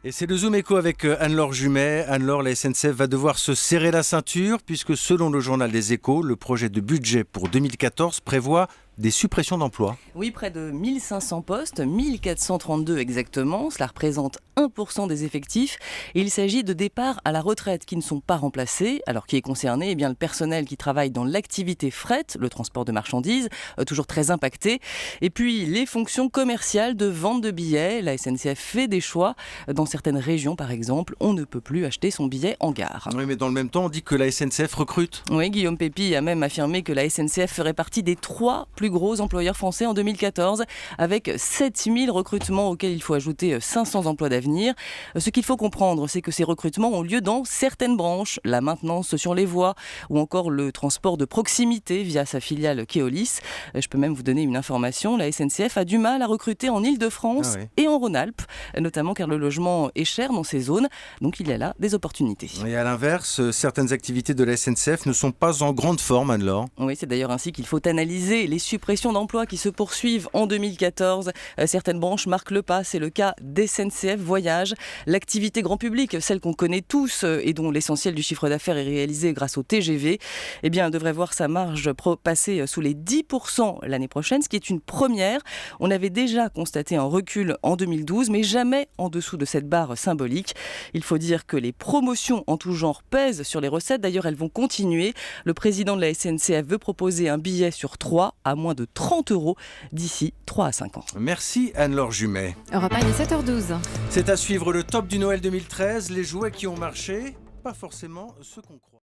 Et c'est le Zoom Éco avec Anne-Laure Jumet. Anne-Laure, la SNCF va devoir se serrer la ceinture puisque selon le journal des Échos, le projet de budget pour 2014 prévoit des suppressions d'emplois. Oui, près de 1500 postes, 1432 exactement. Cela représente 1% des effectifs. Et il s'agit de départs à la retraite qui ne sont pas remplacés. Alors, qui est concerné? Eh bien, le personnel qui travaille dans l'activité fret, le transport de marchandises, toujours très impacté. Et puis, les fonctions commerciales de vente de billets. La SNCF fait des choix. Dans certaines régions, par exemple, on ne peut plus acheter son billet en gare. Oui, mais dans le même temps, on dit que la SNCF recrute. Oui, Guillaume Pépi a même affirmé que la SNCF ferait partie des 3 plus gros employeurs français en 2014, avec 7000 recrutements auxquels il faut ajouter 500 emplois d'avenir. Ce qu'il faut comprendre, c'est que ces recrutements ont lieu dans certaines branches, la maintenance sur les voies ou encore le transport de proximité via sa filiale Keolis. Je peux même vous donner une information, la SNCF a du mal à recruter en Île-de-France et en Rhône-Alpes, notamment car le logement est cher dans ces zones, donc il y a là des opportunités. Et à l'inverse, certaines activités de la SNCF ne sont pas en grande forme, Anne-Laure. Oui, c'est d'ailleurs ainsi qu'il faut analyser les suppressions d'emplois qui se poursuivent en 2014. Certaines branches marquent le pas, c'est le cas d'SNCF Voyage. L'activité grand public, celle qu'on connaît tous et dont l'essentiel du chiffre d'affaires est réalisé grâce au TGV, eh bien, devrait voir sa marge passer sous les 10% l'année prochaine, ce qui est une première. On avait déjà constaté un recul en 2012, mais jamais en dessous de cette barre symbolique. Il faut dire que les promotions en tout genre pèsent sur les recettes. D'ailleurs, elles vont continuer. Le président de la SNCF veut proposer un billet sur 3 à moins de 30 € d'ici 3 à 5 ans. Merci Anne-Laure Jumet. Europe 1, il est 7h12. C'est à suivre le top du Noël 2013, les jouets qui ont marché, pas forcément ceux qu'on croit.